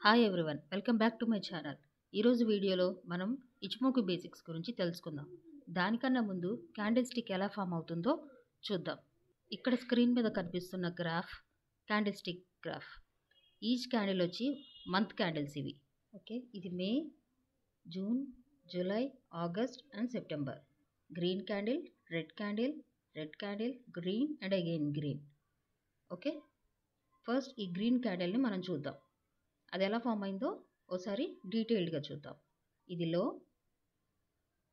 Hi everyone, welcome back to my channel. ఈరోజు వీడియోలో మనం ఇచ్మోకు బేసిక్స్ గురించి తెలుసుకుందాం. దానికన్నా ముందు క్యాండిల్ స్టిక్ ఎలా ఫామ్ అవుతుందో చూద్దాం. ఇక్కడ స్క్రీన్ మీద కనిపిస్తున్న graph candle stick graph. Each candle వచ్చి మంత్ క్యాండిల్స్ ఇవి. ఓకే, ఇది May, June, July, August and September. Green candle, red candle, red candle, green and again green. Okay, first ఈ గ్రీన్ క్యాండిల్ని మనం చూద్దాం. అది ఎలా ఫామ్ అయిందో ఒకసారి డీటెయిల్డ్గా చూద్దాం. ఇది లో,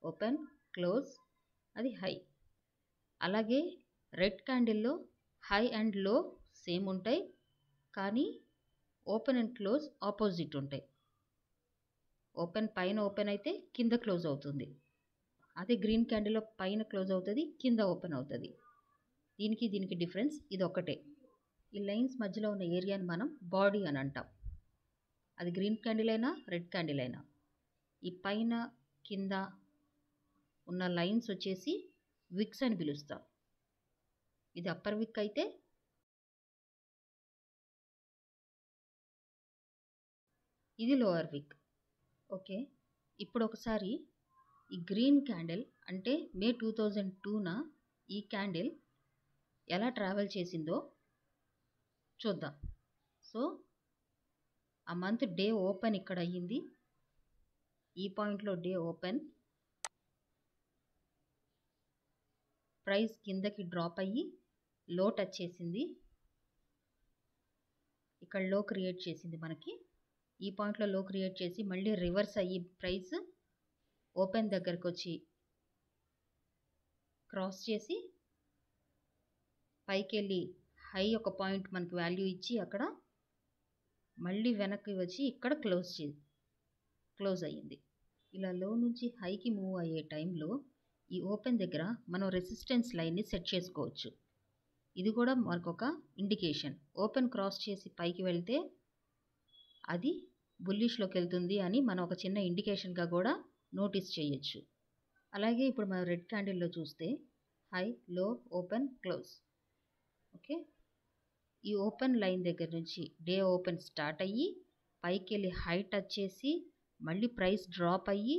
ఓపెన్, క్లోజ్, అది హై. అలాగే రెడ్ క్యాండిల్లో హై అండ్ లో సేమ్ ఉంటాయి, కానీ ఓపెన్ అండ్ క్లోజ్ ఆపోజిట్ ఉంటాయి. ఓపెన్ పైన ఓపెన్ అయితే కింద క్లోజ్ అవుతుంది. అదే గ్రీన్ క్యాండిల్లో పైన క్లోజ్ అవుతుంది, కింద ఓపెన్ అవుతుంది. దీనికి డిఫరెన్స్ ఇది ఒకటే. ఈ లైన్స్ మధ్యలో ఉన్న ఏరియాని మనం బాడీ అని అంటాం. అది గ్రీన్ క్యాండిల్ అయినా రెడ్ క్యాండిల్ అయినా. ఈ పైన కింద ఉన్న లైన్స్ వచ్చేసి విక్స్ అని పిలుస్తాం. ఇది అప్పర్ విక్ అయితే ఇది లోవర్ విక్. ఓకే, ఇప్పుడు ఒకసారి ఈ గ్రీన్ క్యాండిల్ అంటే మే 2002న ఈ క్యాండిల్ ఎలా ట్రావెల్ చేసిందో చూద్దాం. సో ఆ మంత్ డే ఓపెన్ ఇక్కడ అయ్యింది. ఈ పాయింట్లో డే ఓపెన్, ప్రైస్ కిందకి డ్రాప్ అయ్యి లో టచ్ చేసింది. ఇక్కడ లో క్రియేట్ చేసింది మనకి. ఈ పాయింట్లో లో క్రియేట్ చేసి మళ్ళీ రివర్స్ అయ్యి ప్రైస్ ఓపెన్ దగ్గరకు వచ్చి క్రాస్ చేసి పైకి వెళ్ళి హై ఒక పాయింట్ మనకి వాల్యూ ఇచ్చి అక్కడ మళ్ళీ వెనక్కి వచ్చి ఇక్కడ క్లోజ్ అయ్యింది. ఇలా లో నుంచి హైకి మూవ్ అయ్యే టైంలో ఈ ఓపెన్ దగ్గర మనం రెసిస్టెన్స్ లైన్ని సెట్ చేసుకోవచ్చు. ఇది కూడా మనకు ఒక ఇండికేషన్. ఓపెన్ క్రాస్ చేసి పైకి వెళ్తే అది బుల్లిష్లోకి వెళ్తుంది అని మనం ఒక చిన్న ఇండికేషన్గా కూడా నోటీస్ చేయొచ్చు. అలాగే ఇప్పుడు మనం రెడ్ క్యాండిల్లో చూస్తే హై, లో, ఓపెన్, క్లోజ్. ఓకే, ఈ ఓపెన్ లైన్ దగ్గర నుంచి డే ఓపెన్ స్టార్ట్ అయ్యి పైకి వెళ్ళి హై టచ్ చేసి మళ్ళీ ప్రైస్ డ్రాప్ అయ్యి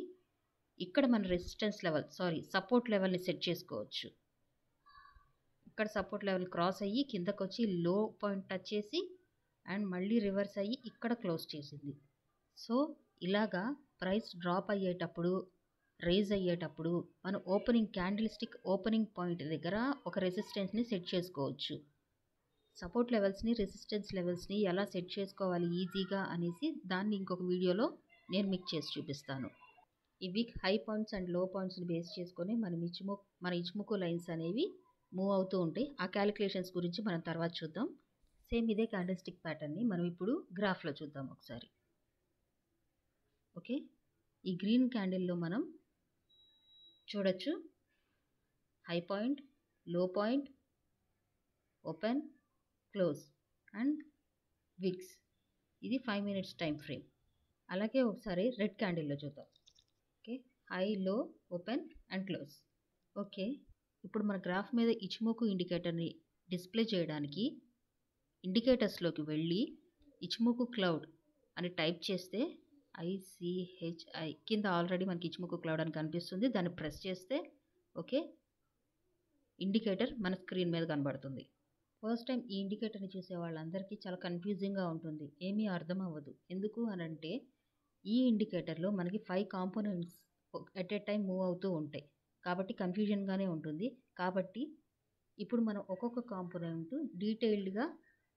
ఇక్కడ మన రెసిస్టెన్స్ లెవెల్ సపోర్ట్ లెవెల్ని సెట్ చేసుకోవచ్చు. ఇక్కడ సపోర్ట్ లెవెల్ క్రాస్ అయ్యి కిందకు వచ్చి లో పాయింట్ టచ్ చేసి అండ్ మళ్ళీ రివర్స్ అయ్యి ఇక్కడ క్లోజ్ చేసింది. సో ఇలాగా ప్రైస్ డ్రాప్ అయ్యేటప్పుడు, రైజ్ అయ్యేటప్పుడు మనం opening candle stick opening point దగ్గర ఒక రెసిస్టెన్స్ని సెట్ చేసుకోవచ్చు. సపోర్ట్ లెవెల్స్ని, రెసిస్టెన్స్ లెవెల్స్ని ఎలా సెట్ చేసుకోవాలి ఈజీగా అనేసి దాన్ని ఇంకొక వీడియోలో నేను మీకు చేసి చూపిస్తాను. ఇవి హై పాయింట్స్ అండ్ లో పాయింట్స్ని బేస్ చేసుకొని మన ఇచ్మోకు లైన్స్ అనేవి మూవ్ అవుతూ ఉంటాయి. ఆ క్యాలిక్యులేషన్స్ గురించి మనం తర్వాత చూద్దాం. సేమ్ ఇదే క్యాండిల్ స్టిక్ ప్యాటర్న్ని మనం ఇప్పుడు గ్రాఫ్లో చూద్దాం ఒకసారి. ఓకే, ఈ గ్రీన్ క్యాండిల్లో మనం చూడొచ్చు high point, low point, open, close and wicks. ఇది 5 minutes టైం ఫ్రేమ్. అలాగే ఒకసారి రెడ్ క్యాండిల్లో చూద్దాం. ఓకే, హై, లో, ఓపెన్ అండ్ క్లోజ్. ఓకే, ఇప్పుడు మన గ్రాఫ్ మీద ఇచ్మోకు ఇండికేటర్ని డిస్ప్లే చేయడానికి ఇండికేటర్స్లోకి వెళ్ళి ఇచ్మోకు క్లౌడ్ అని టైప్ చేస్తే ICHI కింద ఆల్రెడీ మనకి ఇచ్మోకు క్లౌడ్ అని కనిపిస్తుంది. దాన్ని ప్రెస్ చేస్తే ఓకే ఇండికేటర్ మన స్క్రీన్ మీద కనబడుతుంది. ఫస్ట్ టైం ఈ ఇండికేటర్ని చూసే వాళ్ళందరికీ చాలా కన్ఫ్యూజింగ్గా ఉంటుంది, ఏమీ అర్థం అవ్వదు. ఎందుకు అనంటే ఈ ఇండికేటర్లో మనకి 5 components at a time move అవుతూ ఉంటాయి కాబట్టి కన్ఫ్యూజన్గానే ఉంటుంది. కాబట్టి ఇప్పుడు మనం ఒక్కొక్క కాంపోనెంట్ డీటెయిల్డ్గా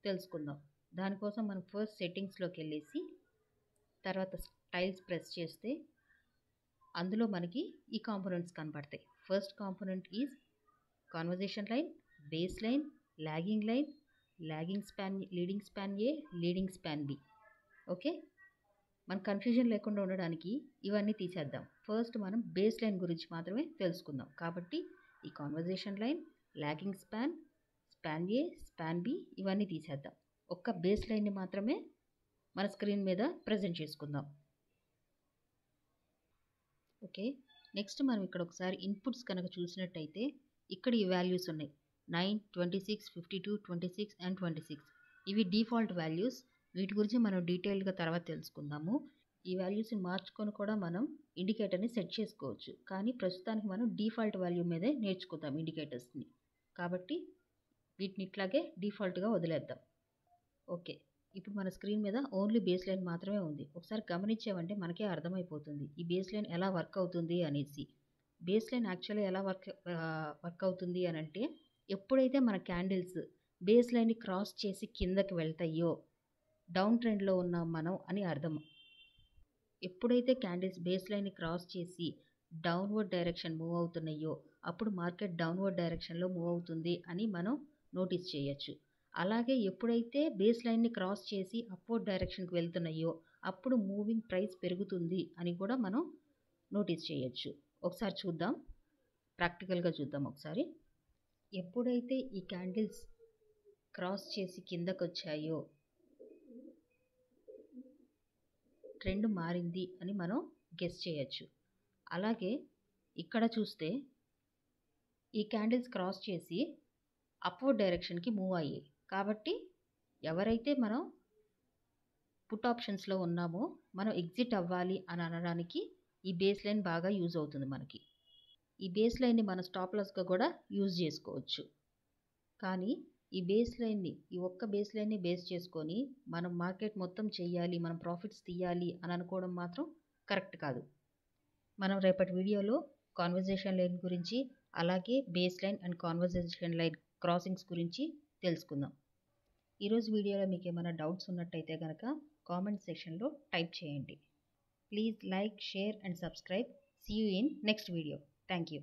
తెలుసుకుందాం. దానికోసం మనం ఫస్ట్ సెట్టింగ్స్లోకి వెళ్ళేసి తర్వాత స్టైల్స్ ప్రెస్ చేస్తే అందులో మనకి ఈ కాంపోనెంట్స్ కనబడతాయి. First component is conversation line, base line, lagging line, lagging span, leading span A, leading span B. Okay, మన కన్ఫ్యూజన్ లేకుండా ఉండడానికి ఇవన్నీ తీసేద్దాం. ఫస్ట్ మనం బేస్ లైన్ గురించి మాత్రమే తెలుసుకుందాం. కాబట్టి ఈ conversion line, lagging span, span A, span B ఇవన్నీ తీసేద్దాం. ఒక్క బేస్ లైన్ని మాత్రమే మన స్క్రీన్ మీద ప్రజెంట్ చేసుకుందాం. ఓకే, నెక్స్ట్ మనం ఇక్కడ ఒకసారి ఇన్పుట్స్ కనుక చూసినట్టయితే ఇక్కడ ఈ వాల్యూస్ ఉన్నాయి 9, 26, 52, 26 అండ్ 26. ఇవి డిఫాల్ట్ వాల్యూస్. వీటి గురించి మనం డీటెయిల్గా తర్వాత తెలుసుకుందాము. ఈ వాల్యూస్ని మార్చుకొని కూడా మనం ఇండికేటర్ని సెట్ చేసుకోవచ్చు, కానీ ప్రస్తుతానికి మనం డిఫాల్ట్ వాల్యూ మీదే నేర్చుకుందాం ఇండికేటర్స్ని. కాబట్టి వీటిని ఇట్లాగే డిఫాల్ట్గా వదిలేద్దాం. ఓకే, ఇప్పుడు మన స్క్రీన్ మీద ఓన్లీ బేస్ లైన్ మాత్రమే ఉంది. ఒకసారి గమనించామంటే మనకే అర్థమైపోతుంది ఈ బేస్ లైన్ ఎలా వర్క్ అవుతుంది అనేసి. బేస్ లైన్ యాక్చువల్గా ఎలా వర్క్ అవుతుంది అని అంటే, ఎప్పుడైతే మన క్యాండిల్స్ బేస్ లైన్ని క్రాస్ చేసి కిందకి వెళ్తాయో డౌన్ ట్రెండ్లో ఉన్నాం మనం అని అర్థం. ఎప్పుడైతే క్యాండిల్స్ బేస్ లైన్ని క్రాస్ చేసి డౌన్వర్డ్ డైరెక్షన్ మూవ్ అవుతున్నాయో అప్పుడు మార్కెట్ డౌన్వర్డ్ డైరెక్షన్లో మూవ్ అవుతుంది అని మనం నోటీస్ చేయొచ్చు. అలాగే ఎప్పుడైతే బేస్ లైన్ని క్రాస్ చేసి అప్వర్డ్ డైరెక్షన్కి వెళ్తున్నాయో అప్పుడు మూవింగ్ ప్రైస్ పెరుగుతుంది అని కూడా మనం నోటీస్ చేయొచ్చు. ఒకసారి చూద్దాం, ప్రాక్టికల్గా చూద్దాం ఒకసారి. ఎప్పుడైతే ఈ క్యాండిల్స్ క్రాస్ చేసి కిందకు వచ్చాయో ట్రెండ్ మారింది అని మనం గెస్ చేయొచ్చు. అలాగే ఇక్కడ చూస్తే ఈ క్యాండిల్స్ క్రాస్ చేసి అప్వర్డ్ డైరెక్షన్కి మూవ్ అయ్యాయి. కాబట్టి ఎవరైతే మనం పుట్ ఆప్షన్స్లో ఉన్నామో మనం ఎగ్జిట్ అవ్వాలి అని అనడానికి ఈ బేస్ లైన్ బాగా యూజ్ అవుతుంది మనకి. ఈ బేస్ లైన్ని మనం స్టాప్ లాస్గా కూడా యూజ్ చేసుకోవచ్చు. కానీ ఈ బేస్ లైన్ని, ఈ ఒక్క బేస్ లైన్ని బేస్ చేసుకొని మనం మార్కెట్ మొత్తం చెయ్యాలి, మనం ప్రాఫిట్స్ తీయాలి అని అనుకోవడం మాత్రం కరెక్ట్ కాదు. మనం రేపటి వీడియోలో కాన్వర్జేషన్ లైన్ గురించి, అలాగే base line and conversation line crossings గురించి తెలుసుకుందాం. ఈరోజు వీడియోలో మీకు ఏమైనా డౌట్స్ ఉన్నట్టయితే కనుక కామెంట్ సెక్షన్లో టైప్ చేయండి. Please like, share and subscribe. See you in next video. Thank you.